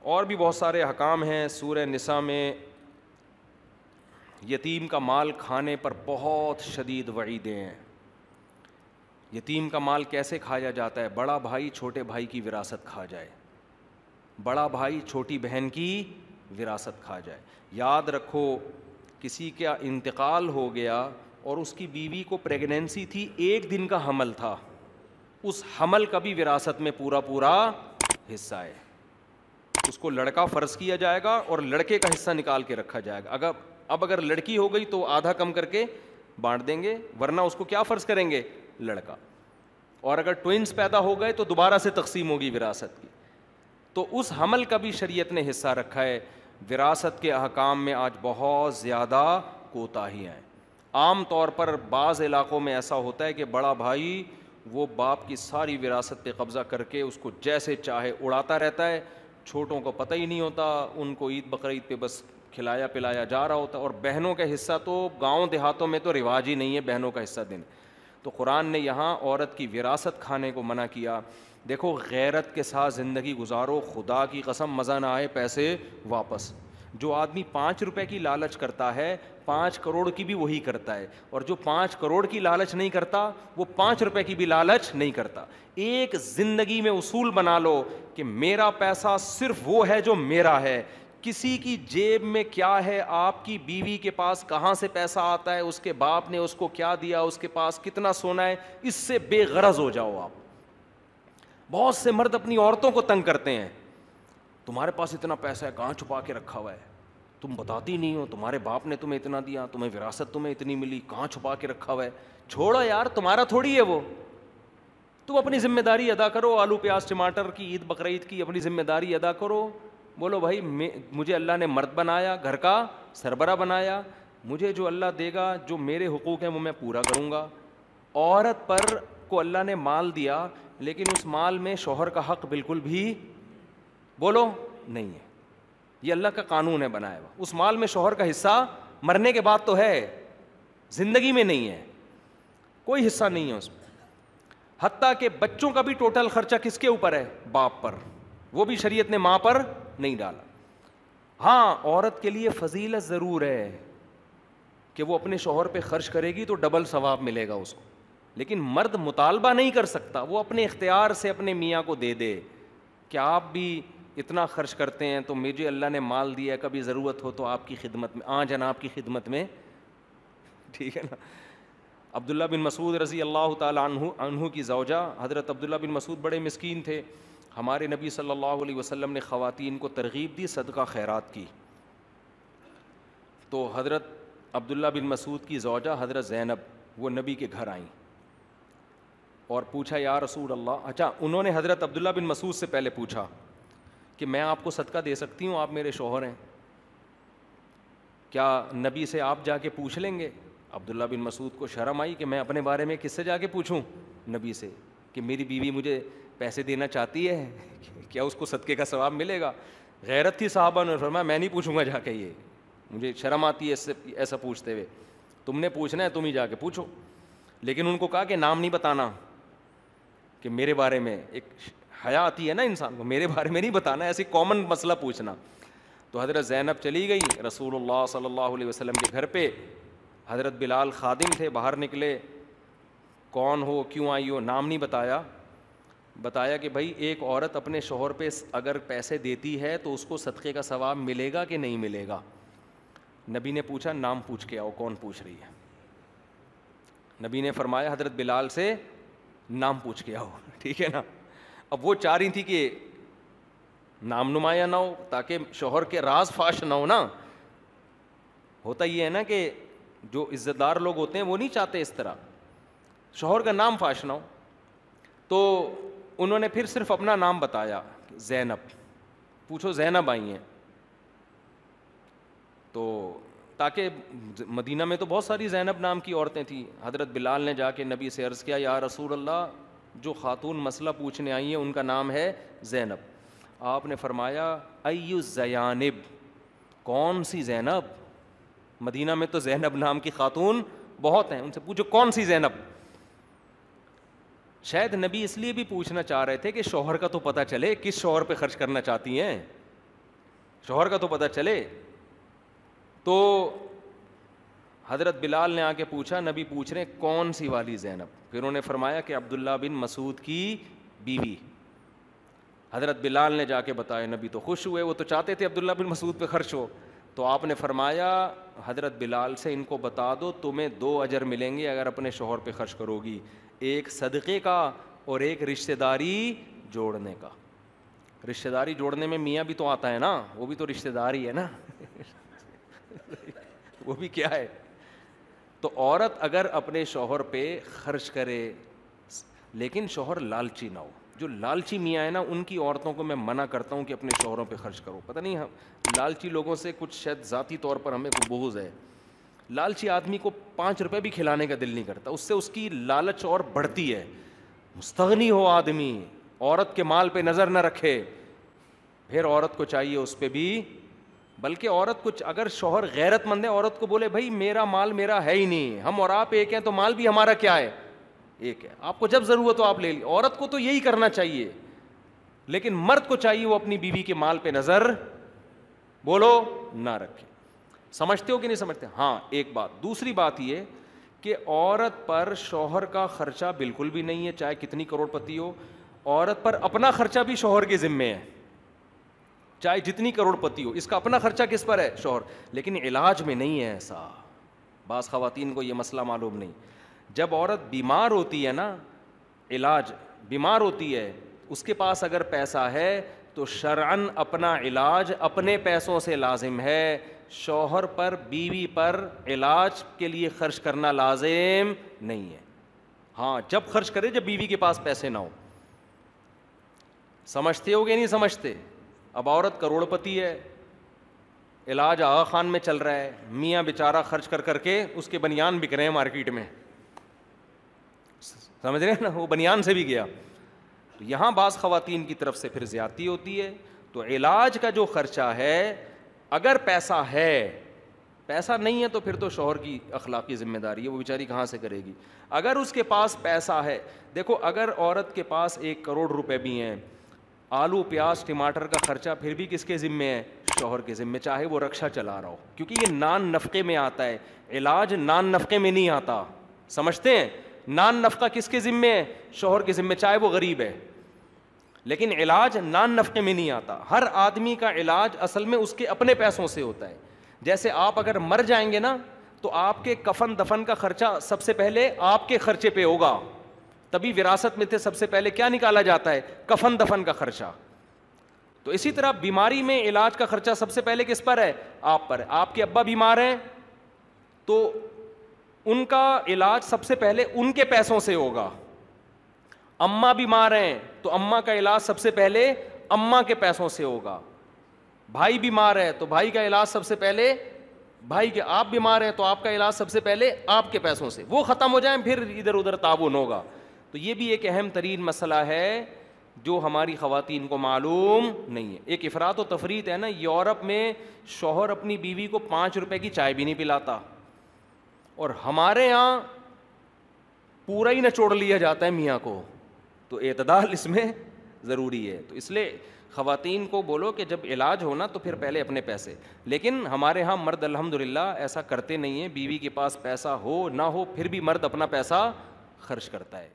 اور بھی بہت سارے احکام ہیں سورہ نساء میں. یتیم کا مال کھانے پر بہت شدید وعیدیں ہیں. یتیم کا مال کیسے کھایا جاتا ہے؟ بڑا بھائی چھوٹے بھائی کی وراثت کھا جائے, بڑا بھائی چھوٹی بہن کی وراثت کھا جائے. یاد رکھو, کسی کا انتقال ہو گیا اور اس کی بیوی کو پریگنینسی تھی, 1 دن کا حمل تھا, اس حمل کا بھی وراثت میں پورا پورا حصہ ہے. اس کو لڑکا فرض کیا جائے گا اور لڑکے کا حصہ نکال کے رکھا جائے گا. اگر لڑکی ہو گئی تو آدھا کم کر کے بانٹ دیں گے, ورنہ اس کو کیا فرض کریں گے؟ لڑکا. اور اگر ٹوئنز پیدا ہو گئے تو دوبارہ سے تقسیم ہوگی وراثت کی. تو اس حمل کا بھی شریعت نے حصہ رکھا ہے. وراثت کے احکام میں آج بہت زیادہ کوتاہیاں ہیں. عام طور پر بعض علاقوں میں ایسا ہوتا ہے کہ بڑا بھائی وہ باپ کی ساری وراثت پہ قبضہ کر کے اس کو جیسے چاہے اڑاتا رہتا ہے, چھوٹوں کو پتہ ہی نہیں ہوتا, ان کو عید بقرعید پہ بس کھلایا پلایا جا رہا ہوتا. اور بہنوں کا حصہ تو گاؤں دیہاتوں میں تو رواج ہی نہیں ہے بہنوں کا حصہ دینا. تو قرآن نے یہاں عورت کی وراثت کھانے کو منع کیا. دیکھو, غیرت کے ساتھ زندگی گزارو, خدا کی قسم مزہ نہ آئے پیسے واپس. جو آدمی 5 روپے کی لالچ کرتا ہے 5 کروڑ کی بھی وہی کرتا ہے, اور جو 5 کروڑ کی لالچ نہیں کرتا وہ 5 روپے کی بھی لالچ نہیں کرتا. ایک زندگی میں اصول بنا لو کہ میرا پیسہ صرف وہ ہے جو میرا ہے. کسی کی جیب میں کیا ہے, آپ کی بیوی کے پاس کہاں سے پیسہ آتا ہے, اس کے باپ نے اس کو کیا دیا, اس کے پاس کتنا سونا ہے, اس سے بے غرض ہو جاؤ آپ. بہت سے مرد اپنی عورتوں کو تنگ کرتے ہیں, تمہارے پاس اتنا پیسہ ہے کہاں چھپا کے رکھا ہوا ہے, تم بتاتی نہیں ہو, تمہارے باپ نے تمہیں اتنا دیا, تمہیں وراثت تمہیں اتنی ملی, کہاں چھپا کے رکھا ہوا ہے. چھوڑو یار, تمہارا تھوڑی ہے وہ, تم اپنی ذمہ داری ادا کرو. آلو پیاز ٹماٹر کی عید بقرعید کی اپنی ذمہ داری ادا کرو. بولو بھائی مجھے اللہ نے مرد بنایا, گھر کا سربراہ بنایا, مجھے جو اللہ دے گا, جو میرے حقوق ہیں وہ میں پورا کروں گا. عورت پر کو اللہ نے مال دیا, لیکن اس مال میں شوہر کا حق بالکل بھی بولو نہیں ہے. یہ اللہ کا قانون ہے بنایا ہوا. اس مال میں شوہر کا حصہ مرنے کے بعد تو ہے, زندگی میں نہیں ہے, کوئی حصہ نہیں ہے اس میں. حتیٰ کہ بچوں کا بھی ٹوٹل خرچہ کس کے اوپر ہے؟ باپ پر. وہ بھی شریعت نے ماں پر نہیں ڈالا. ہاں, عورت کے لیے فضیلت ضرور ہے کہ وہ اپنے شوہر پہ خرچ کرے گی تو ڈبل ثواب ملے گا اس کو, لیکن مرد مطالبہ نہیں کر سکتا, وہ اپنے اختیار سے اپنے میاں کو دے دے کہ آپ بھی اتنا خرچ کرتے ہیں تو مجھے اللہ نے مال دیا ہے, کبھی ضرورت ہو تو آپ کی خدمت میں, جناب کی خدمت میں, ٹھیک ہے نا. عبداللہ بن مسعود رضی اللہ تعالیٰ عنہ کی زوجہ حضرت عبداللہ بن مسعود بڑے مسکین تھے. ہمارے نبی صلی اللہ علیہ وسلم نے خواتین کو ترغیب دی صدقہ خیرات کی. تو حضرت عبداللہ بن مسعود کی زوجہ حضرت زینب وہ نبی کے گھر آئیں اور پوچھا یا رسول اللہ. اچھا, انہوں نے حضرت عبداللہ بن مسعود سے پہلے پوچھا کہ میں آپ کو صدقہ دے سکتی ہوں, آپ میرے شوہر ہیں, کیا نبی سے آپ جا کے پوچھ لیں گے؟ عبداللہ بن مسعود کو شرم آئی کہ میں اپنے بارے میں کس سے جا کے پوچھوں؟ نبی سے, کہ میری بیوی مجھے پیسے دینا چاہتی ہے, کیا اس کو صدقے کا ثواب ملے گا؟ غیرت تھی صحابہ نے فرمایا میں نہیں پوچھوں گا جا کے, یہ مجھے شرم آتی ہے اس سے ایسا پوچھتے ہوئے, تم نے پوچھنا ہے تم ہی جا کے پوچھو. لیکن ان کو کہا کہ نام نہیں بتانا, کہ میرے بارے میں, ایک حیا آتی ہے نا انسان کو, میرے بارے میں نہیں بتانا, ایسی کامن مسئلہ پوچھنا. تو حضرت زینب چلی گئی رسول اللہ صلی اللہ علیہ وسلم کے گھر پہ. حضرت بلال خادم تھے, باہر نکلے, کون ہو, کیوں آئی ہو, نام نہیں بتایا. بتایا کہ بھائی ایک عورت اپنے شوہر پہ اگر پیسے دیتی ہے تو اس کو صدقے کا ثواب ملے گا کہ نہیں ملے گا؟ نبی نے پوچھا نام پوچھ کے آؤ, کون پوچھ رہی ہے؟ نبی نے فرمایا حضرت بلال سے نام پوچھ کے آؤ, ٹھیک ہے نا. اب وہ چاہ رہی تھی کہ نام نمایاں نہ ہو تاکہ شوہر کے راز فاش نہ ہو نا. ہوتا یہ ہے نا کہ جو عزت دار لوگ ہوتے ہیں وہ نہیں چاہتے اس طرح شوہر کا نام فاش نہ ہو. تو انہوں نے پھر صرف اپنا نام بتایا, زینب. پوچھو زینب آئی ہیں, تو تاکہ مدینہ میں تو بہت ساری زینب نام کی عورتیں تھیں. حضرت بلال نے جا کے نبی سے عرض کیا یا رسول اللہ, جو خاتون مسئلہ پوچھنے آئی ہیں ان کا نام ہے زینب. آپ نے فرمایا ایو زیانب, کون سی زینب؟ مدینہ میں تو زینب نام کی خاتون بہت ہیں, ان سے پوچھو کون سی زینب. شاید نبی اس لیے بھی پوچھنا چاہ رہے تھے کہ شوہر کا تو پتہ چلے کس شوہر پہ خرچ کرنا چاہتی ہیں. شوہر کا تو پتہ چلے. تو حضرت بلال نے آ کے پوچھا, نبی پوچھ رہے کون سی والی زینب؟ پھر انہوں نے فرمایا کہ عبداللہ بن مسعود کی بیوی. حضرت بلال نے جا کے بتایا, نبی تو خوش ہوئے, وہ تو چاہتے تھے عبداللہ بن مسعود پہ خرچ ہو. تو آپ نے فرمایا حضرت بلال سے ان کو بتا دو تمہیں 2 اجر ملیں گے اگر اپنے شوہر پہ خرچ کرو گی, ایک صدقے کا اور ایک رشتہ داری جوڑنے کا. رشتہ داری جوڑنے میں میاں بھی تو آتا ہے نا, وہ بھی تو رشتہ داری ہے نا وہ بھی کیا ہے. تو عورت اگر اپنے شوہر پہ خرچ کرے, لیکن شوہر لالچی نہ ہو. جو لالچی میاں ہے نا, ان کی عورتوں کو میں منع کرتا ہوں کہ اپنے شوہروں پہ خرچ کرو. پتہ نہیں لالچی لوگوں سے کچھ شاید ذاتی طور پر ہمیں کوئی بغض ہے. لالچی آدمی کو 5 روپے بھی کھلانے کا دل نہیں کرتا, اس سے اس کی لالچ اور بڑھتی ہے. مستغنی ہو آدمی, عورت کے مال پہ نظر نہ رکھے, پھر عورت کو چاہیے اس پہ بھی. بلکہ عورت کچھ اگر شوہر غیرت مند ہے, عورت کو بولے بھائی میرا مال میرا ہے ہی نہیں, ہم اور آپ ایک ہیں, تو مال بھی ہمارا کیا ہے, ایک ہے, آپ کو جب ضرورت ہو آپ لے لی. عورت کو تو یہی کرنا چاہیے, لیکن مرد کو چاہیے وہ اپنی بیوی کے مال پہ نظر بولو نہ رکھے. سمجھتے ہو کہ نہیں سمجھتے؟ ہاں ایک بات. دوسری بات یہ کہ عورت پر شوہر کا خرچہ بالکل بھی نہیں ہے, چاہے کتنی کروڑ پتی ہو. عورت پر اپنا خرچہ بھی شوہر کے ذمے ہے, چاہے جتنی کروڑ پتی ہو, اس کا اپنا خرچہ کس پر ہے؟ شوہر. لیکن علاج میں نہیں ہے ایسا. بعض خواتین کو یہ مسئلہ معلوم نہیں. جب عورت بیمار ہوتی ہے نا, علاج بیمار ہوتی ہے, اس کے پاس اگر پیسہ ہے تو شرعاً اپنا علاج اپنے پیسوں سے لازم ہے. شوہر پر بیوی پر علاج کے لیے خرچ کرنا لازم نہیں ہے. ہاں جب خرچ کرے جب بیوی کے پاس پیسے نہ ہو. سمجھتے ہو گے نہیں سمجھتے؟ اب عورت کروڑ پتی ہے, علاج آغا خان میں چل رہا ہے, میاں بیچارہ خرچ کر کر کے اس کے بنیان بک رہے ہیں مارکیٹ میں, سمجھ رہے ہیں نا, وہ بنیان سے بھی گیا. تو یہاں بعض خواتین کی طرف سے پھر زیادتی ہوتی ہے. تو علاج کا جو خرچہ ہے, اگر پیسہ ہے, پیسہ نہیں ہے تو پھر تو شوہر کی اخلاقی ذمہ داری ہے, وہ بیچاری کہاں سے کرے گی. اگر اس کے پاس پیسہ ہے, دیکھو اگر عورت کے پاس 1 کروڑ روپے بھی ہیں, آلو پیاز ٹماٹر کا خرچہ پھر بھی کس کے ذمے ہے؟ شوہر کے ذمے, چاہے وہ رکشا چلا رہا ہو, کیونکہ یہ نان نفقے میں آتا ہے. علاج نان نفقے میں نہیں آتا, سمجھتے ہیں؟ نان نفقہ کس کے ذمے ہے؟ شوہر کے ذمے, چاہے وہ غریب ہے. لیکن علاج نان نفقے میں نہیں آتا. ہر آدمی کا علاج اصل میں اس کے اپنے پیسوں سے ہوتا ہے. جیسے آپ اگر مر جائیں گے نا, تو آپ کے کفن دفن کا خرچہ سب سے پہلے آپ کے خرچے پہ ہوگا. تبھی وراثت میں تھے سب سے پہلے کیا نکالا جاتا ہے؟ کفن دفن کا خرچہ. تو اسی طرح بیماری میں علاج کا خرچہ سب سے پہلے کس پر ہے؟ آپ پر. آپ کے ابا بیمار ہیں تو ان کا علاج سب سے پہلے ان کے پیسوں سے ہوگا. اماں بیمار ہیں تو اماں کا علاج سب سے پہلے اماں کے پیسوں سے ہوگا. بھائی بیمار ہے تو بھائی کا علاج سب سے پہلے بھائی کے. آپ بیمار ہیں تو آپ کا علاج سب سے پہلے آپ کے پیسوں سے. وہ ختم ہو جائیں پھر ادھر ادھر تعاون ہوگا. تو یہ بھی ایک اہم ترین مسئلہ ہے جو ہماری خواتین کو معلوم نہیں ہے. ایک افراط و تفریط ہے نا. یورپ میں شوہر اپنی بیوی کو 5 روپے کی چائے بھی نہیں پلاتا, اور ہمارے یہاں پورا ہی نچوڑ لیا جاتا ہے میاں کو. تو اعتدال اس میں ضروری ہے. تو اس لیے خواتین کو بولو کہ جب علاج ہونا تو پھر پہلے اپنے پیسے. لیکن ہمارے ہاں مرد الحمدللہ ایسا کرتے نہیں ہیں. بیوی کے پاس پیسہ ہو نہ ہو پھر بھی مرد اپنا پیسہ خرچ کرتا ہے.